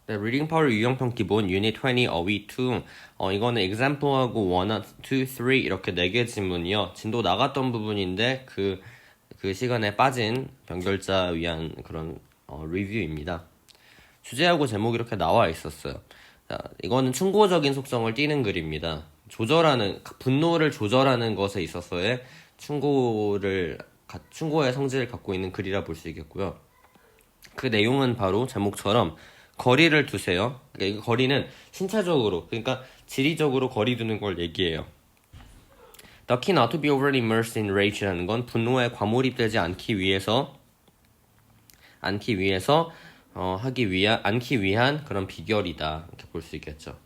네, 리딩 파워 유형평 기본 유닛 20 어휘 2 이거는 example하고 1, 2, 3 이렇게 4개 질문이요. 진도 나갔던 부분인데 그 시간에 빠진 변결자 위한 그런 리뷰입니다. 주제하고 제목이 이렇게 나와 있었어요. 자, 이거는 충고적인 속성을 띠는 글입니다. 분노를 조절하는 것에 있어서의 충고의 성질을 갖고 있는 글이라 볼 수 있겠고요. 그 내용은 바로 제목처럼 거리를 두세요. 그러니까 이 거리는 신체적으로, 그러니까 지리적으로 거리 두는 걸 얘기해요. The key not to be overly immersed in rage라는 건 분노에 과몰입되지 않기 위해서 않기 위한 그런 비결이다. 이렇게 볼 수 있겠죠.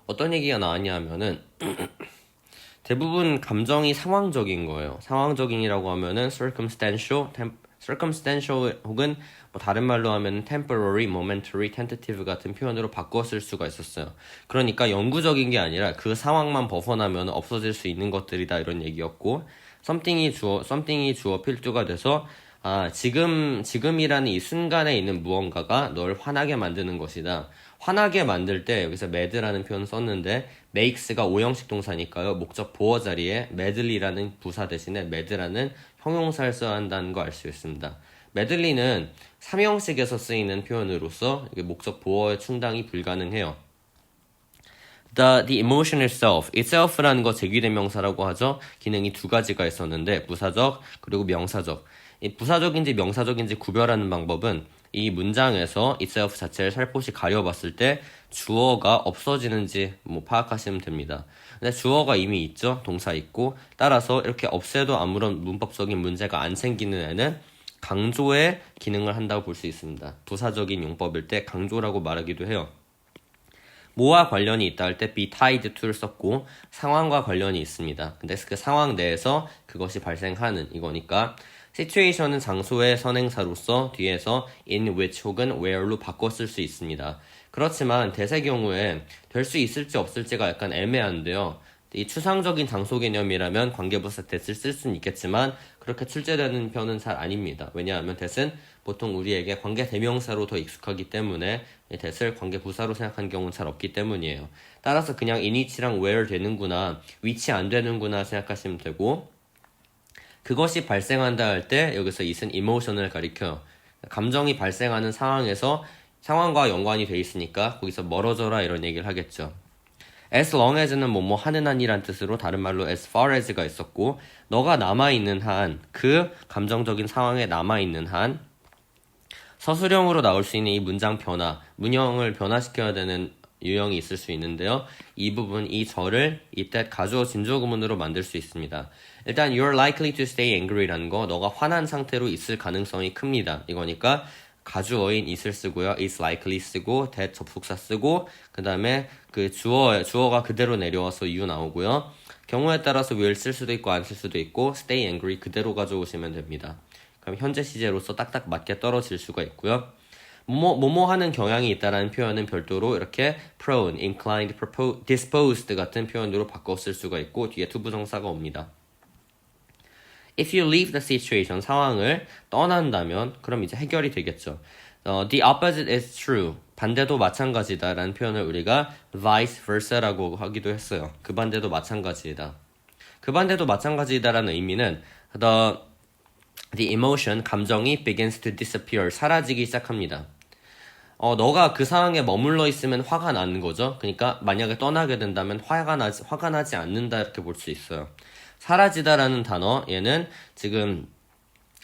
어떤 얘기가 나왔냐 하면은 대부분 감정이 상황적인 거예요. 상황적인이라고 하면은 circumstantial 혹은 뭐 다른 말로 하면 temporary, momentary, tentative 같은 표현으로 바꿔 쓸 수가 있었어요. 그러니까 영구적인 게 아니라 그 상황만 벗어나면 없어질 수 있는 것들이다 이런 얘기였고 something이 주어 필두가 돼서 지금이라는 이 순간에 있는 무언가가 널 화나게 만드는 것이다. 화나게 만들 때 여기서 mad라는 표현 썼는데 makes가 오형식 동사니까요. 목적 보어 자리에 madly라는 부사 대신에 mad라는 형용사를 써야 한다는 거 알 수 있습니다. madly는 3형식에서 쓰이는 표현으로서 목적 보어의 충당이 불가능해요. The emotion itself라는 거 제기대명사라고 하죠. 기능이 두 가지가 있었는데 부사적 그리고 명사적. 이 부사적인지 명사적인지 구별하는 방법은 이 문장에서 itself 자체를 살포시 가려봤을 때 주어가 없어지는지 파악하시면 됩니다. 근데 주어가 이미 있죠. 동사 있고 따라서 이렇게 없애도 아무런 문법적인 문제가 안 생기는 애는 강조의 기능을 한다고 볼 수 있습니다. 부사적인 용법일 때 강조라고 말하기도 해요. 뭐와 관련이 있다 할 때 be tied to를 썼고 상황과 관련이 있습니다. 근데 그 상황 내에서 그것이 발생하는 이거니까 situation은 장소의 선행사로서 뒤에서 in which 혹은 where로 바꿔 쓸 수 있습니다. 그렇지만 대세 경우에 될 수 있을지 없을지가 약간 애매한데요. 이 추상적인 장소 개념이라면 관계부사 that을 쓸 수는 있겠지만 그렇게 출제되는 편은 잘 아닙니다. 왜냐하면 that은 보통 우리에게 관계 대명사로 더 익숙하기 때문에 that을 관계부사로 생각한 경우는 잘 없기 때문이에요. 따라서 그냥 in이랑 where 되는구나, 위치 안 되는구나 생각하시면 되고 그것이 발생한다 할 때 여기서 it은 emotion을 가리켜요. 감정이 발생하는 상황에서 상황과 연관이 돼 있으니까 거기서 멀어져라 이런 얘기를 하겠죠. as long as는 뭐뭐 하는 한이란 뜻으로 다른 말로 as far as가 있었고 너가 남아있는 한, 그 감정적인 상황에 남아있는 한 서술형으로 나올 수 있는 이 문장 변화, 문형을 변화시켜야 되는 유형이 있을 수 있는데요. 이 부분, 이 절을 이때 가주어 진주어 구문으로 만들 수 있습니다. 일단 you're likely to stay angry라는 거 너가 화난 상태로 있을 가능성이 큽니다. 이거니까 가주어인 it을 쓰고요. is likely 쓰고 that 접속사 쓰고 그 다음에 그 주어가 그대로 내려와서 you 나오고요. 경우에 따라서 will 쓸 수도 있고 안 쓸 수도 있고 stay angry 그대로 가져오시면 됩니다. 그럼 현재 시제로서 딱딱 맞게 떨어질 수가 있고요. 뭐뭐 하는 경향이 있다라는 표현은 별도로 이렇게 prone, inclined, disposed 같은 표현으로 바꿔 쓸 수가 있고 뒤에 투부정사가 옵니다. If you leave the situation, 상황을 떠난다면 그럼 이제 해결이 되겠죠. The opposite is true. 반대도 마찬가지다라는 표현을 우리가 vice versa라고 하기도 했어요. 그 반대도 마찬가지이다. 그 반대도 마찬가지이다라는 의미는 the emotion, 감정이 begins to disappear, 사라지기 시작합니다. 너가 그 상황에 머물러 있으면 화가 나는 거죠. 그러니까 만약에 떠나게 된다면 화가 나지 않는다 이렇게 볼 수 있어요. 사라지다라는 단어, 얘는 지금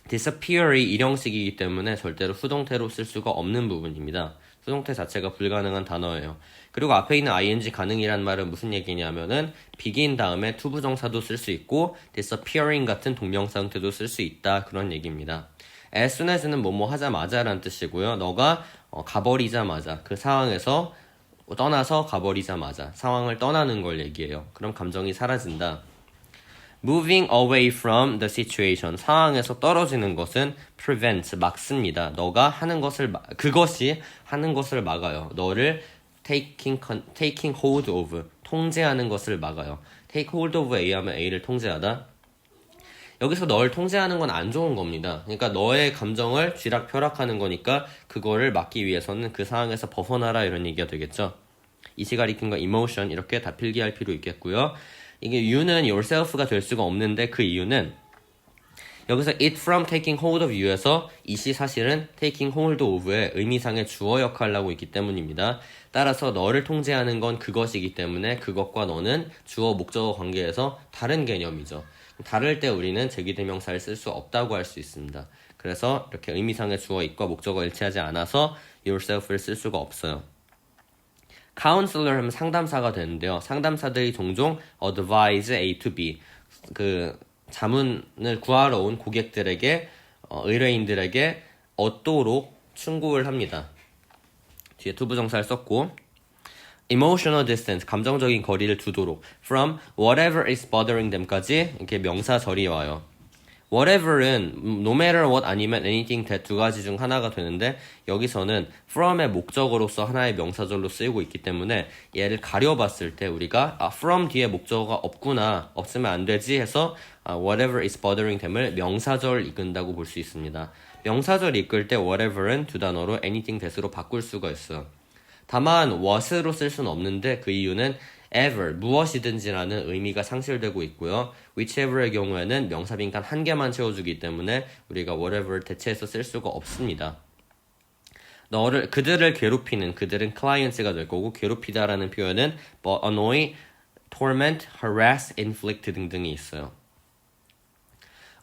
disappear이 일형식이기 때문에 절대로 수동태로 쓸 수가 없는 부분입니다. 수동태 자체가 불가능한 단어예요. 그리고 앞에 있는 ing 가능이란 말은 무슨 얘기냐면은 begin 다음에 투부정사도 쓸 수 있고 disappearing 같은 동명사 형태도 쓸 수 있다 그런 얘기입니다. as soon as는 뭐뭐 하자마자 라는 뜻이고요. 너가 가버리자마자 그 상황에서 떠나서 가버리자마자 상황을 떠나는 걸 얘기해요. 그럼 감정이 사라진다. Moving away from the situation, 상황에서 떨어지는 것은 prevent, 막습니다. 너가 그것이 하는 것을 막아요. 너를 taking hold of, 통제하는 것을 막아요. take hold of A 하면 A를 통제하다. 여기서 너를 통제하는 건 안 좋은 겁니다. 그러니까 너의 감정을 쥐락펴락하는 거니까 그거를 막기 위해서는 그 상황에서 벗어나라 이런 얘기가 되겠죠. 이시가 익힌 거 emotion 이렇게 다 필기할 필요 있겠고요. 이게 you는 yourself가 될 수가 없는데 그 이유는 여기서 it from taking hold of you에서 it이 사실은 taking hold of의 의미상의 주어 역할을 하고 있기 때문입니다. 따라서 너를 통제하는 건 그것이기 때문에 그것과 너는 주어 목적어 관계에서 다른 개념이죠. 다를 때 우리는 제기대명사를 쓸 수 없다고 할 수 있습니다. 그래서 이렇게 의미상의 주어 it과 목적어 일치하지 않아서 yourself를 쓸 수가 없어요. counselor 하면 상담사가 되는데요. 상담사들이 종종 advise A to B 그 자문을 구하러 온 고객들에게 의뢰인들에게 얻도록 충고를 합니다. 뒤에 투부정사를 썼고 emotional distance 감정적인 거리를 두도록 from whatever is bothering them까지 이렇게 명사절이 와요. whatever은 no matter what 아니면 anything that 두 가지 중 하나가 되는데 여기서는 from의 목적어로서 하나의 명사절로 쓰이고 있기 때문에 얘를 가려봤을 때 우리가 from 뒤에 목적어가 없구나 없으면 안 되지 해서 whatever is bothering them을 명사절 이끈다고 볼 수 있습니다. 명사절 이끌 때 whatever은 두 단어로 anything that으로 바꿀 수가 있어요. 다만 what으로 쓸 수는 없는데 그 이유는 ever, 무엇이든지라는 의미가 상실되고 있고요. whichever의 경우에는 명사 빈칸 한 개만 채워주기 때문에 우리가 whatever 대체해서 쓸 수가 없습니다. 그들을 괴롭히는, 그들은 clients가 될 거고 괴롭히다라는 표현은 annoy, torment, harass, inflict 등등이 있어요.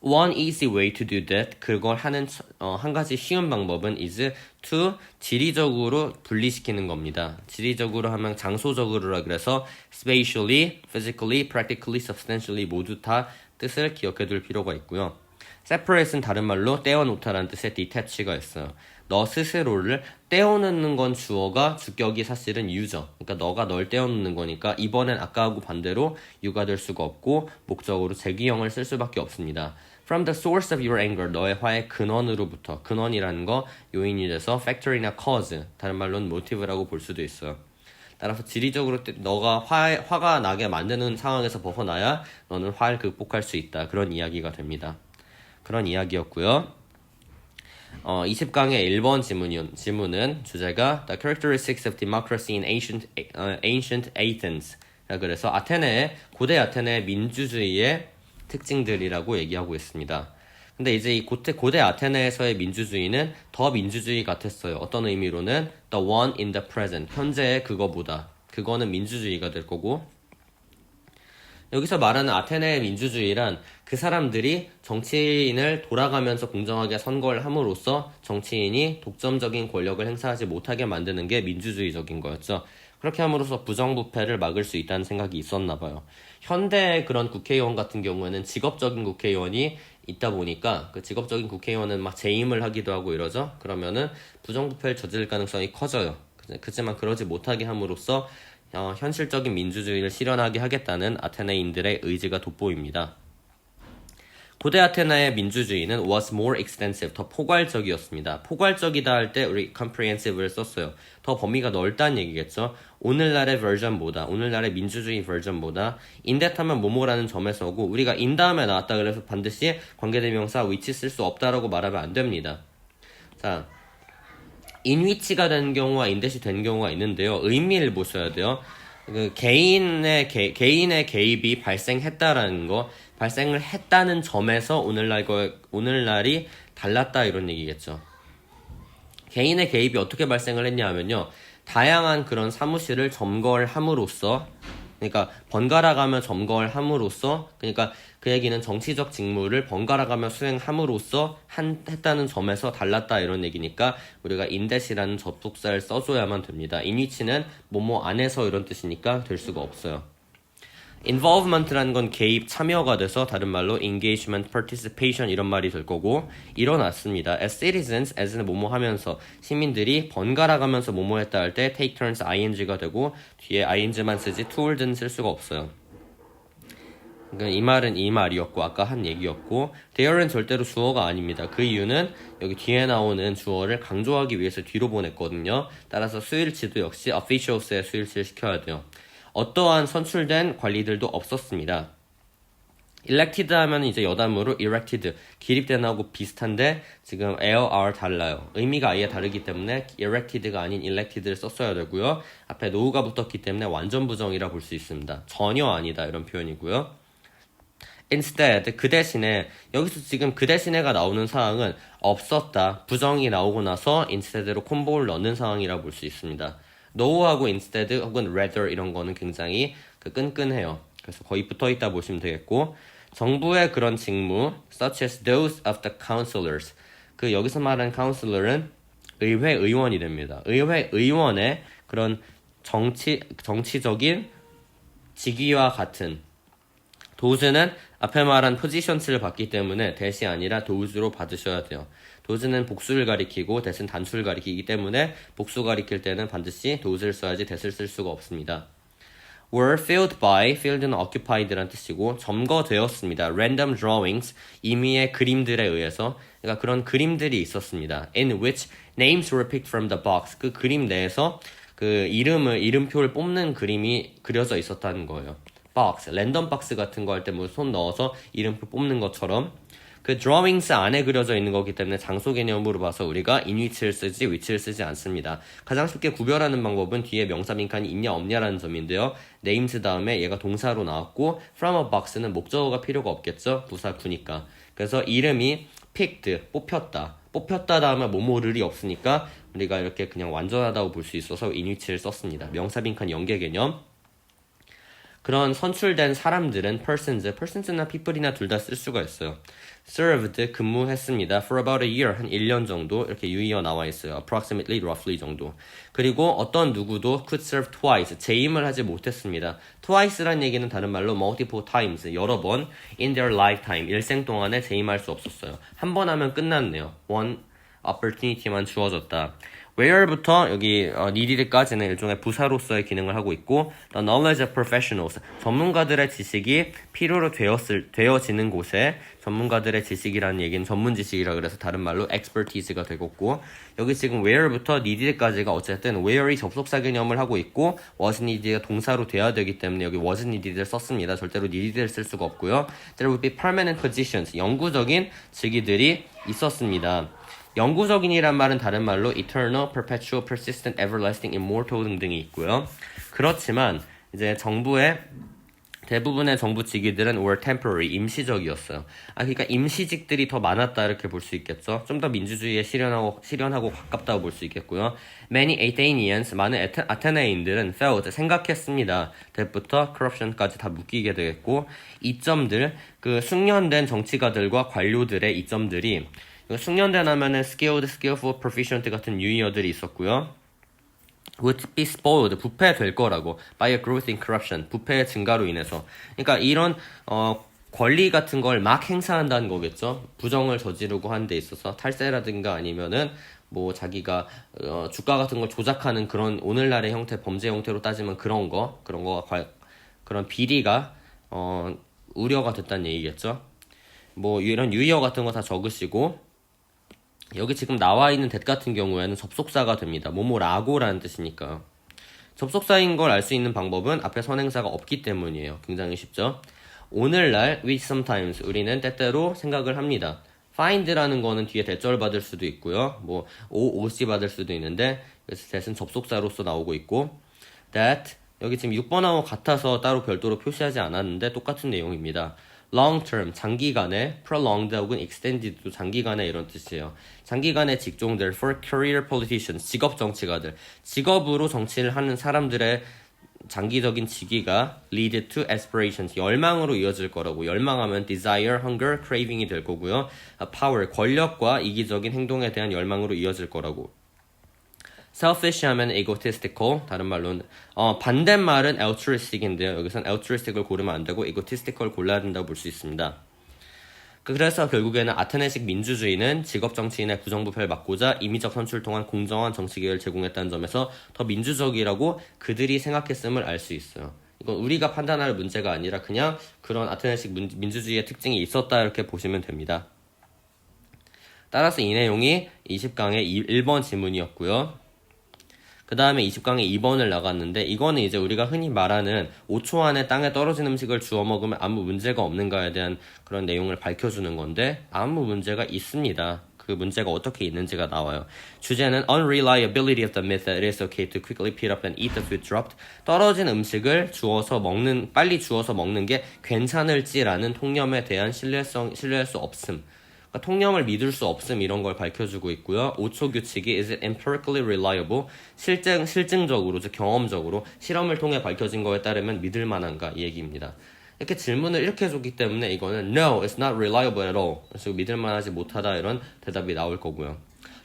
One easy way to do that, 그걸 하는 한 가지 쉬운 방법은 is to 지리적으로 분리시키는 겁니다. 지리적으로 하면 장소적으로라 그래서 spatially, physically, practically, substantially 모두 다 뜻을 기억해 둘 필요가 있고요. separate는 다른 말로 떼어놓다라는 뜻의 detach가 있어요. 너 스스로를 떼어놓는 건 주어가 주격이 사실은 you죠. 그러니까 너가 널 떼어놓는 거니까 이번엔 아까하고 반대로 you가 될 수가 없고 목적으로 제기형을 쓸 수밖에 없습니다. From the source of your anger, 너의 화의 근원으로부터, 근원이라는 거 요인이 돼서 factor이나 cause, 다른 말로는 motive라고 볼 수도 있어요. 따라서 지리적으로 너가 화가 나게 만드는 상황에서 벗어나야 너는 화를 극복할 수 있다. 그런 이야기가 됩니다. 그런 이야기였고요. 20강의 1번 지문은 주제가 The characteristics of democracy in ancient Athens. 그래서 고대 아테네의 민주주의의 특징들이라고 얘기하고 있습니다. 근데 이제 이 고대 아테네에서의 민주주의는 더 민주주의 같았어요. 어떤 의미로는 the one in the present, 현재의 그거보다. 그거는 민주주의가 될 거고 여기서 말하는 아테네의 민주주의란 그 사람들이 정치인을 돌아가면서 공정하게 선거를 함으로써 정치인이 독점적인 권력을 행사하지 못하게 만드는 게 민주주의적인 거였죠. 그렇게 함으로써 부정부패를 막을 수 있다는 생각이 있었나 봐요. 현대의 그런 국회의원 같은 경우에는 직업적인 국회의원이 있다 보니까 그 직업적인 국회의원은 막 재임을 하기도 하고 이러죠. 그러면은 부정부패를 저지를 가능성이 커져요. 그렇지만 그러지 못하게 함으로써 현실적인 민주주의를 실현하게 하겠다는 아테네인들의 의지가 돋보입니다. 고대 아테네의 민주주의는 was more extensive, 더 포괄적이었습니다. 포괄적이다 할 때 우리 comprehensive를 썼어요. 더 범위가 넓다는 얘기겠죠. 오늘날의 버전보다, 오늘날의 민주주의 버전보다 in that 하면 뭐뭐라는 점에서 오고 우리가 in 다음에 나왔다 그래서 반드시 관계대명사 which 쓸 수 없다라고 말하면 안 됩니다. 자, in which가 된 경우와 in that이 된 경우가 있는데요. 의미를 보셔야 돼요. 개인의 개입이 발생했다라는 거, 발생을 했다는 점에서 오늘날이 달랐다 이런 얘기겠죠. 개인의 개입이 어떻게 발생을 했냐 하면요. 다양한 그런 사무실을 점거를 함으로써, 그러니까 번갈아가며 점거를 함으로써, 그러니까 그 얘기는 정치적 직무를 번갈아가며 수행함으로써 했다는 점에서 달랐다 이런 얘기니까 우리가 in that이라는 접속사를 써줘야만 됩니다. in which는 뭐뭐 안에서 이런 뜻이니까 될 수가 없어요. involvement라는 건 개입, 참여가 돼서 다른 말로 engagement, participation 이런 말이 될 거고 일어났습니다. As citizens, as는 뭐뭐 하면서 시민들이 번갈아 가면서 뭐뭐 했다 할 때 take turns ing가 되고 뒤에 ing만 쓰지 toward는 쓸 수가 없어요. 그러니까 이 말은 이 말이었고 아까 한 얘기였고 there는 절대로 주어가 아닙니다. 그 이유는 여기 뒤에 나오는 주어를 강조하기 위해서 뒤로 보냈거든요. 따라서 수일치도 역시 officials에 수일치를 시켜야 돼요. 어떠한 선출된 관리들도 없었습니다. elected 하면 이제 여담으로 erected, 기립된 하고 비슷한데 지금 L, R 달라요. 의미가 아예 다르기 때문에 erected가 아닌 elected를 썼어야 되고요. 앞에 no가 붙었기 때문에 완전 부정이라 볼 수 있습니다. 전혀 아니다 이런 표현이고요. instead, 그 대신에 여기서 지금 그 대신에가 나오는 상황은 없었다. 부정이 나오고 나서 instead로 콤보를 넣는 상황이라 볼 수 있습니다. no하고 instead 혹은 rather 이런 거는 굉장히 끈끈해요. 그래서 거의 붙어있다 보시면 되겠고 정부의 그런 직무 such as those of the councillors 여기서 말하는 counselor은 의회 의원이 됩니다. 의회 의원의 그런 정치적인 직위와 같은 도즈는 앞에 말한 포지션스를 받기 때문에 대시 아니라 도즈로 받으셔야 돼요. 도즈는 복수를 가리키고 대신 단수를 가리키기 때문에 복수 가리킬 때는 반드시 도즈를 써야지 대시를 쓸 수가 없습니다. were filled by, filled는 occupied란 뜻이고 점거되었습니다. random drawings, 임의의 그림들에 의해서 그러니까 그런 그림들이 있었습니다. in which names were picked from the box, 그 그림 내에서 이름표를 뽑는 그림이 그려져 있었다는 거예요. box, 랜덤 박스 같은 거 할 때 뭐 손 넣어서 이름표 뽑는 것처럼 그 drawings 안에 그려져 있는 거기 때문에 장소 개념으로 봐서 우리가 in which를 쓰지 which를 쓰지 않습니다. 가장 쉽게 구별하는 방법은 뒤에 명사 빈칸이 있냐 없냐라는 점인데요. names 다음에 얘가 동사로 나왔고 from a box는 목적어가 필요가 없겠죠. 부사 구니까. 그래서 이름이 picked, 뽑혔다 다음에 뭐뭐를이 없으니까 우리가 이렇게 그냥 완전하다고 볼 수 있어서 in which를 썼습니다. 명사 빈칸 연계 개념. 그런 선출된 사람들은 persons나 people이나 둘 다 쓸 수가 있어요. served, 근무했습니다. for about a year, 한 1년 정도 이렇게 유의어 나와 있어요. approximately, roughly 정도. 그리고 어떤 누구도 could serve twice, 재임을 하지 못했습니다. twice란 얘기는 다른 말로 multiple times, 여러 번 in their lifetime, 일생 동안에 재임할 수 없었어요. 한 번 하면 끝났네요. one opportunity만 주어졌다. where부터 여기 needed까지는 일종의 부사로서의 기능을 하고 있고 the knowledge of professionals, 전문가들의 지식이 필요로 되어지는 곳에 전문가들의 지식이라는 얘기는 전문 지식이라 그래서 다른 말로 expertise가 되겠고 여기 지금 where부터 needed까지가 어쨌든 where이 접속사 개념을 하고 있고 was needed가 동사로 돼야 되기 때문에 여기 was needed를 썼습니다. 절대로 needed를 쓸 수가 없고요. There would be permanent positions, 영구적인 직위들이 있었습니다. 영구적인이란 말은 다른 말로 eternal, perpetual, persistent, everlasting, immortal 등등이 있고요. 그렇지만 이제 정부의 대부분의 정부 직위들은 were temporary, 임시적이었어요. 그러니까 임시직들이 더 많았다 이렇게 볼 수 있겠죠. 좀 더 민주주의에 실현하고 가깝다고 볼 수 있겠고요. Many Athenians, 많은 아테네인들은 felt, 생각했습니다. that부터 corruption까지 다 묶이게 되겠고 이점들, 숙련된 정치가들과 관료들의 이점들이 숙련된 하면은 skilled, skillful, proficient 같은 유의어들이 있었고요. would be spoiled, 부패될 거라고 by a growth in corruption, 부패의 증가로 인해서. 그러니까 이런 권리 같은 걸 막 행사한다는 거겠죠. 부정을 저지르고 하는 데 있어서 탈세라든가 아니면은 뭐 자기가 주가 같은 걸 조작하는 그런 오늘날의 형태, 범죄 형태로 따지면 그런 비리가 우려가 됐다는 얘기겠죠. 뭐 이런 유의어 같은 거 다 적으시고 여기 지금 나와 있는 that 같은 경우에는 접속사가 됩니다. 뭐뭐라고라는 뜻이니까. 접속사인 걸 알 수 있는 방법은 앞에 선행사가 없기 때문이에요. 굉장히 쉽죠. 오늘날 we sometimes, 우리는 때때로 생각을 합니다. find라는 거는 뒤에 대절 받을 수도 있고요. 뭐 OC 받을 수도 있는데 그래서 that은 접속사로서 나오고 있고 that 여기 지금 6번하고 같아서 따로 별도로 표시하지 않았는데 똑같은 내용입니다. long term, 장기간의, prolonged 혹은 extended도 장기간의 이런 뜻이에요. 장기간의 직종들, for career politicians, 직업 정치가들, 직업으로 정치를 하는 사람들의 장기적인 직위가 lead to aspirations, 열망으로 이어질 거라고. 열망하면 desire, hunger, craving이 될 거고요. power, 권력과 이기적인 행동에 대한 열망으로 이어질 거라고. selfish 하면 egotistical, 다른 말로는 반대말은 altruistic인데요. 여기선 altruistic을 고르면 안 되고 egotistic을 골라야 된다고 볼 수 있습니다. 그래서 결국에는 아테네식 민주주의는 직업 정치인의 부정부패를 막고자 임의적 선출을 통한 공정한 정치 기회를 제공했다는 점에서 더 민주적이라고 그들이 생각했음을 알 수 있어요. 이건 우리가 판단할 문제가 아니라 그냥 그런 아테네식 민주주의의 특징이 있었다 이렇게 보시면 됩니다. 따라서 이 내용이 20강의 1번 지문이었고요. 그 다음에 20강에 2번을 나갔는데 이거는 이제 우리가 흔히 말하는 5초 안에 땅에 떨어진 음식을 주워 먹으면 아무 문제가 없는가에 대한 그런 내용을 밝혀주는 건데 아무 문제가 있습니다. 그 문제가 어떻게 있는지가 나와요. 주제는 unreliability of the myth that it is okay to quickly pick up and eat the food dropped. 떨어진 음식을 빨리 주워서 먹는 게 괜찮을지라는 통념에 대한 신뢰할 수 없음. 그러니까 통념을 믿을 수 없음 이런 걸 밝혀주고 있고요. 5초 규칙이 is it empirically reliable? 실증적으로, 즉 경험적으로 실험을 통해 밝혀진 거에 따르면 믿을 만한가 이 얘기입니다. 이렇게 질문을 이렇게 해줬기 때문에 이거는 No, it's not reliable at all. 그래서 믿을 만하지 못하다 이런 대답이 나올 거고요.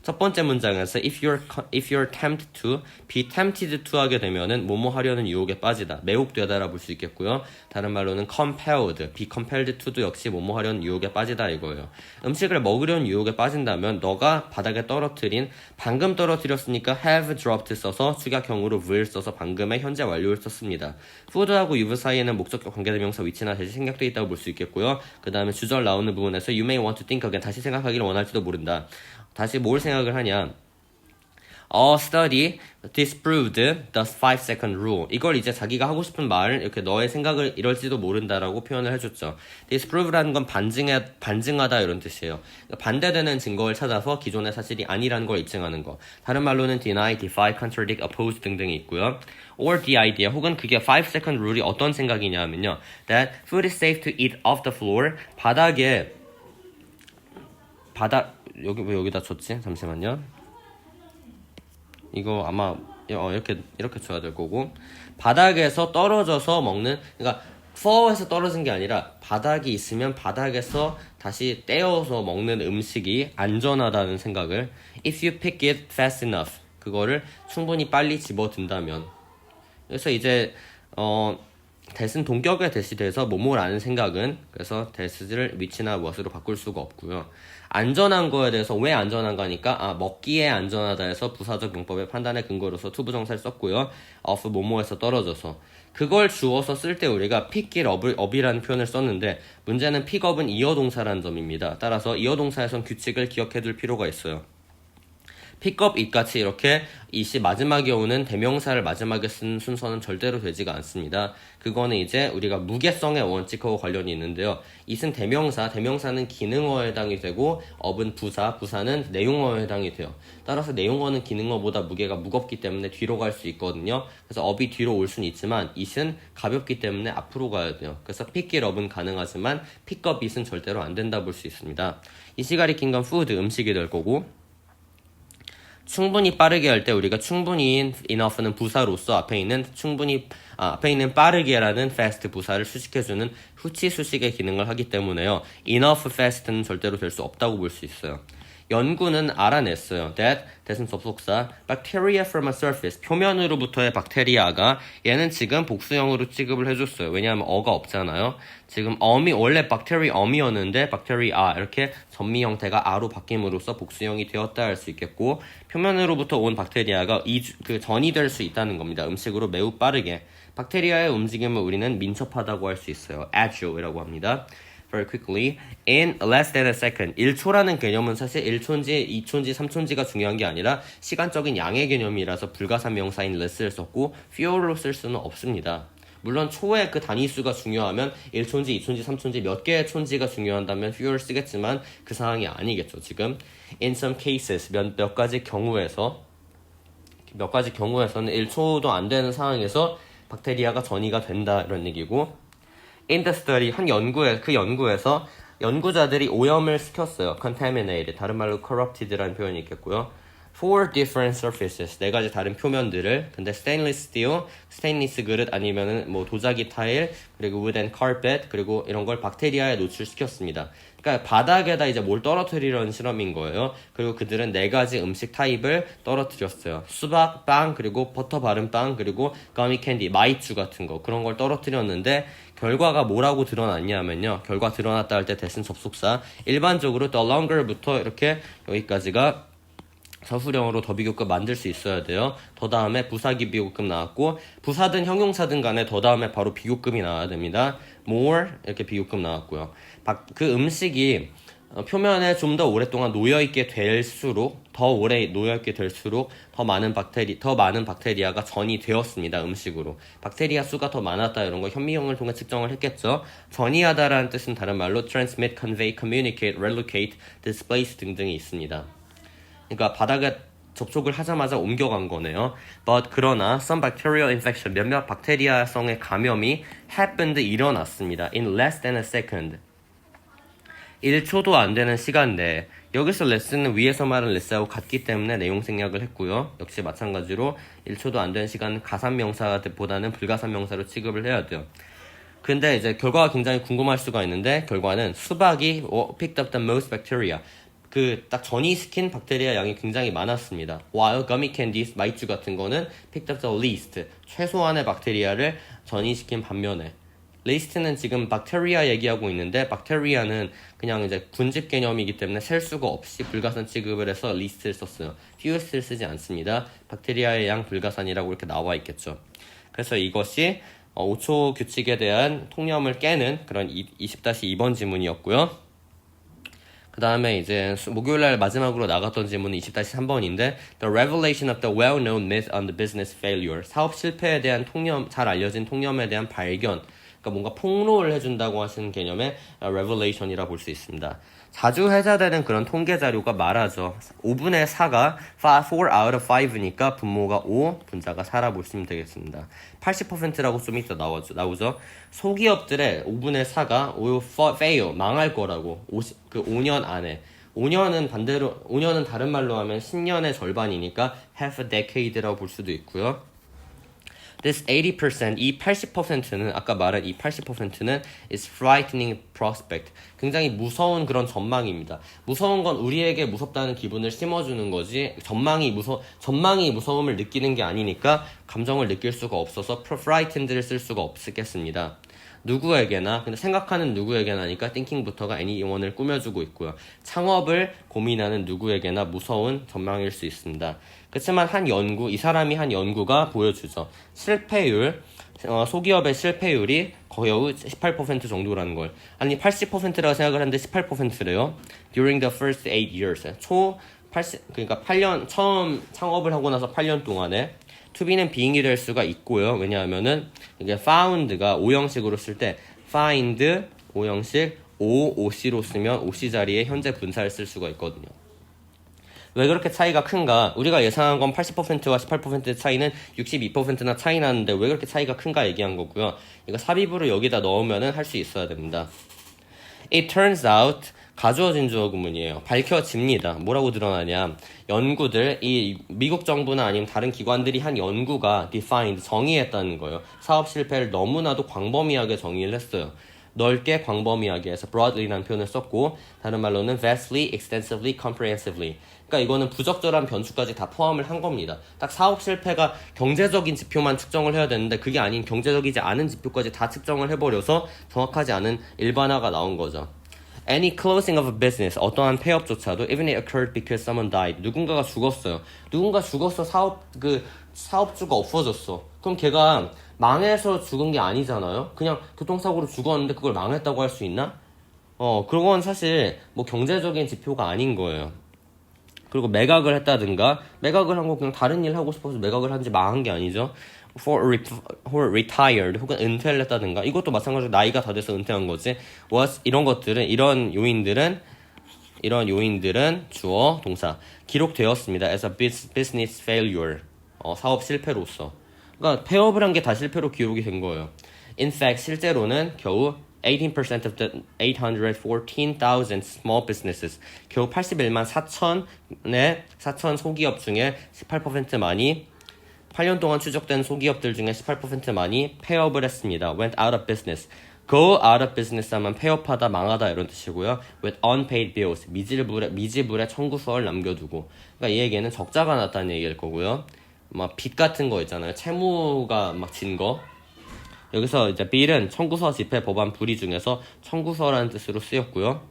첫 번째 문장에서 if you're tempted to, be tempted to 하게 되면은 뭐뭐 하려는 유혹에 빠지다, 매혹되다라 볼 수 있겠고요. 다른 말로는 compelled, be compelled to도 역시 뭐뭐 하려는 유혹에 빠지다 이거예요. 음식을 먹으려는 유혹에 빠진다면 너가 바닥에 떨어뜨린, 방금 떨어뜨렸으니까 have dropped 써서 축약형으로 will 써서 방금의 현재 완료를 썼습니다. food하고 you 사이에는 목적격 관계대명사 위치나 대시 생략되어 있다고 볼 수 있겠고요. 그 다음에 주절 나오는 부분에서 you may want to think again, 다시 생각하기를 원할지도 모른다. 다시 뭘 생각을 하냐? A study disproved the 5-second rule. 이걸 이제 자기가 하고 싶은 말을 이렇게 너의 생각을 이럴지도 모른다라고 표현을 해줬죠. disprove라는 건 반증하다 이런 뜻이에요. 반대되는 증거를 찾아서 기존의 사실이 아니라는 걸 입증하는 거. 다른 말로는 deny, defy, contradict, oppose 등등이 있고요. or the idea, 혹은 그게 5-second rule이 어떤 생각이냐면요. that food is safe to eat off the floor. 여기 왜 여기다 줬지? 잠시만요. 이거 아마 이렇게 줘야 될 거고, 바닥에서 떨어져서 먹는, 그러니까 fall에서 떨어진 게 아니라 바닥이 있으면 바닥에서 다시 떼어서 먹는 음식이 안전하다는 생각을, if you pick it fast enough, 그거를 충분히 빨리 집어든다면. 그래서 이제 that은 동격의 that이 돼서 뭐뭐라는 생각은, 그래서 that을 위치나 무엇으로 바꿀 수가 없고요. 안전한 거에 대해서 왜 안전한가니까 먹기에 안전하다 해서 부사적 용법의 판단의 근거로서 투부정사를 썼고요. of 뭐뭐에서 떨어져서 그걸 주어서 쓸 때 우리가 pick it up이라는 표현을 썼는데 문제는 pick up은 이어동사라는 점입니다. 따라서 이어동사에선 규칙을 기억해둘 필요가 있어요. pick up it 같이 이렇게 it이 마지막에 오는 대명사를 마지막에 쓴 순서는 절대로 되지가 않습니다. 그거는 이제 우리가 무게성의 원칙하고 관련이 있는데요. it은 대명사는 기능어에 해당이 되고 up은 부사는 내용어에 해당이 돼요. 따라서 내용어는 기능어보다 무게가 무겁기 때문에 뒤로 갈 수 있거든요. 그래서 up이 뒤로 올 수는 있지만 it은 가볍기 때문에 앞으로 가야 돼요. 그래서 pick it up은 가능하지만 pick up it은 절대로 안 된다 볼 수 있습니다. it이 가리킨 건 food, 음식이 될 거고, 충분히 빠르게 할 때 우리가 충분히 enough는 부사로서 앞에 있는 빠르게라는 fast 부사를 수식해주는 후치 수식의 기능을 하기 때문에요. enough fast는 절대로 될 수 없다고 볼 수 있어요. 연구는 알아냈어요. that은 접속사, bacteria from a surface, 표면으로부터의 박테리아가, 얘는 지금 복수형으로 취급을 해줬어요. 왜냐하면 어가 없잖아요. 지금 원래 박테리엄이었는데 박테리아 이렇게 전미 형태가 아로 바뀜으로써 복수형이 되었다 할 수 있겠고, 표면으로부터 온 박테리아가 전이 될 수 있다는 겁니다. 음식으로 매우 빠르게. 박테리아의 움직임을 우리는 민첩하다고 할 수 있어요. agile이라고 합니다. Very quickly, in less than a second. 1초라는 개념은 사실 1초인지 2초인지 3초인지가 중요한 게 아니라 시간적인 양의 개념이라서 불가산 명사인 less를 썼고 few로 쓸 수는 없습니다. 물론 초의 그 단위수가 중요하면 1초인지 2초인지 3초인지 몇 개의 초인지가 중요한다면 few를 쓰겠지만 그 상황이 아니겠죠. 지금 in some cases, 몇 가지 경우에서는 1초도 안 되는 상황에서 박테리아가 전이가 된다 이런 얘기고, in the study, 그 연구에서 연구자들이 오염을 시켰어요. contaminated, 다른 말로 corrupted라는 표현이 있겠고요. four different surfaces, 4가지 다른 표면들을. 근데 stainless steel, 스테인리스 그릇 아니면은 뭐 도자기 타일, 그리고 wood and carpet, 그리고 이런 걸 박테리아에 노출시켰습니다. 그러니까 바닥에다 이제 뭘 떨어뜨리려는 실험인 거예요. 그리고 그들은 4가지 음식 타입을 떨어뜨렸어요. 수박, 빵, 그리고 버터 바른 빵, 그리고 가미 캔디, 마이쮸 같은 거, 그런 걸 떨어뜨렸는데 결과가 뭐라고 드러났냐면요. 결과 드러났다 할 때 대신 접속사, 일반적으로 the longer부터 이렇게 여기까지가 서술형으로 더 비교급 만들 수 있어야 돼요. 더 다음에 부사기 비교급 나왔고, 부사든 형용사든 간에 더 다음에 바로 비교급이 나와야 됩니다. more 이렇게 비교급 나왔고요. 그 음식이 표면에 좀 더 오랫동안 놓여있게 될수록 더 오래 놓여있게 될수록 더 많은 박테리아가 전이 되었습니다. 음식으로. 박테리아 수가 더 많았다 이런 거 현미경을 통해 측정을 했겠죠. 전이하다라는 뜻은 다른 말로 transmit, convey, communicate, relocate, displace 등등이 있습니다. 그러니까 바닥에 접촉을 하자마자 옮겨간 거네요. But 그러나 some bacterial infection 몇몇 박테리아성의 감염이 happened 일어났습니다. In less than a second. 1초도 안 되는 시간 내에. 여기서 레슨은 위에서 말한 레슨하고 같기 때문에 내용 생략을 했고요. 역시 마찬가지로 1초도 안 되는 시간은 가산명사보다는 불가산명사로 취급을 해야 돼요. 근데 이제 결과가 굉장히 궁금할 수가 있는데 결과는 수박이 picked up the most bacteria. 그 딱 전이시킨 박테리아 양이 굉장히 많았습니다. While gummy candies, 마이쮸 같은 거는 picked up the least. 최소한의 박테리아를 전이시킨 반면에 리스트는 지금 박테리아 얘기하고 있는데 박테리아는 그냥 이제 군집 개념이기 때문에 셀 수가 없이 불가산 취급을 해서 리스트를 썼어요. fewest를 쓰지 않습니다. 박테리아의 양 불가산이라고 이렇게 나와 있겠죠. 그래서 이것이 5초 규칙에 대한 통념을 깨는 그런 20-2번 지문이었고요. 그 다음에 이제 목요일날 마지막으로 나갔던 질문은 20-3번인데 The revelation of the well-known myth on the business failure. 사업 실패에 대한 통념, 잘 알려진 통념에 대한 발견. 그러니까 뭔가 폭로를 해준다고 하시는 개념의 revelation이라 볼 수 있습니다. 자주 회자되는 그런 통계 자료가 말하죠. 5분의 4가 4 out of 5니까 분모가 5, 분자가 4라 보시면 되겠습니다. 80%라고 좀 이따 나오죠. 소기업들의 5분의 4가 fail, 망할 거라고. 5년 안에. 5년은 다른 말로 하면 10년의 절반이니까 half a decade라고 볼 수도 있고요. This 80%, 이 80%는 아까 말한 이 80%는 is frightening prospect. 굉장히 무서운 그런 전망입니다. 무서운 건 우리에게 무섭다는 기분을 심어주는 거지. 전망이 무서움을 느끼는 게 아니니까 감정을 느낄 수가 없어서 frightened를 쓸 수가 없겠습니다. 누구에게나, 근데 생각하는 누구에게나 하니까 thinking부터가 anyone을 꾸며주고 있고요. 창업을 고민하는 누구에게나 무서운 전망일 수 있습니다. 그렇지만 이 사람이 한 연구가 보여주죠. 실패율, 소기업의 실패율이 거의 18% 정도라는 걸. 아니 80%라고 생각을 하는데 18%래요. During the first 8 years. 그러니까 8년, 처음 창업을 하고 나서 8년 동안에 to be는 being이 될 수가 있고요. 왜냐하면은 이게 found가 O형식으로 쓸 때 find O형식 OC로 쓰면 OC 자리에 현재 분사를 쓸 수가 있거든요. 왜 그렇게 차이가 큰가? 우리가 예상한 건 80%와 18%의 차이는 62%나 차이 나는데 왜 그렇게 차이가 큰가 얘기한 거고요. 이거 삽입으로 여기다 넣으면은 할 수 있어야 됩니다. It turns out 가주어진 주어 구문이에요. 밝혀집니다. 뭐라고 드러나냐? 연구들, 이 미국 정부나 아니면 다른 기관들이 한 연구가 defined, 정의했다는 거예요. 사업 실패를 너무나도 광범위하게 정의를 했어요. 넓게 광범위하게 해서 broadly라는 표현을 썼고 다른 말로는 vastly, extensively, comprehensively. 그러니까 이거는 부적절한 변수까지 다 포함을 한 겁니다. 딱 사업 실패가 경제적인 지표만 측정을 해야 되는데 그게 아닌 경제적이지 않은 지표까지 다 측정을 해버려서 정확하지 않은 일반화가 나온 거죠. Any closing of a business, 어떠한 폐업조차도 even it occurred because someone died. 누군가가 죽었어요. 누군가 죽어서 사업주가 없어졌어. 그럼 걔가 망해서 죽은 게 아니잖아요. 그냥 교통사고로 죽었는데 그걸 망했다고 할 수 있나? 그건 사실 뭐 경제적인 지표가 아닌 거예요. 그리고 매각을 했다든가 매각을 한 거 그냥 다른 일 하고 싶어서 매각을 한지 망한 게 아니죠. for retired 혹은 은퇴를 했다든가 이것도 마찬가지로 나이가 다 돼서 은퇴한 거지. 이런 요인들은 주어 동사 기록되었습니다. as a business failure. 사업 실패로서. 그러니까 폐업을 한 게 다 실패로 기록이 된 거예요. In fact 실제로는 겨우 18% of the 814,000 small businesses 겨우 81만 4천 소기업 중에 18%만이 8년 동안 추적된 소기업들 중에 18%만이 폐업을 했습니다. went out of business. go out of business 하면 폐업하다, 망하다 이런 뜻이고요. with unpaid bills. 미지불의 청구서를 남겨두고. 그러니까 이 얘기는 적자가 났다는 얘기일 거고요. 막 빚 같은 거 있잖아요. 채무가 막 진 거. 여기서 이제 bill은 청구서 집행 법안 불의 중에서 청구서라는 뜻으로 쓰였고요.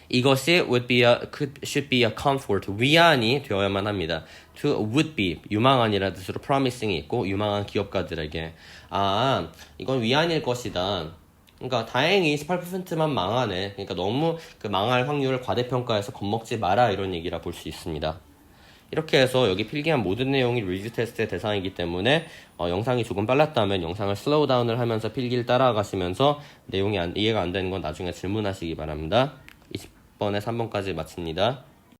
이것이 should be a comfort, 위안이 되어야만 합니다. to would be, 유망한이라는 뜻으로 promising이 있고 유망한 기업가들에게 이건 위안일 것이다. 그러니까 다행히 18%만 망하네. 그러니까 너무 그 망할 확률을 과대평가해서 겁먹지 마라 이런 얘기라 볼 수 있습니다. 이렇게 해서 여기 필기한 모든 내용이 리뷰 테스트의 대상이기 때문에 영상이 조금 빨랐다면 영상을 슬로우 다운을 하면서 필기를 따라가시면서 내용이 이해가 안 되는 건 나중에 질문하시기 바랍니다. 20번에 3번까지 마칩니다.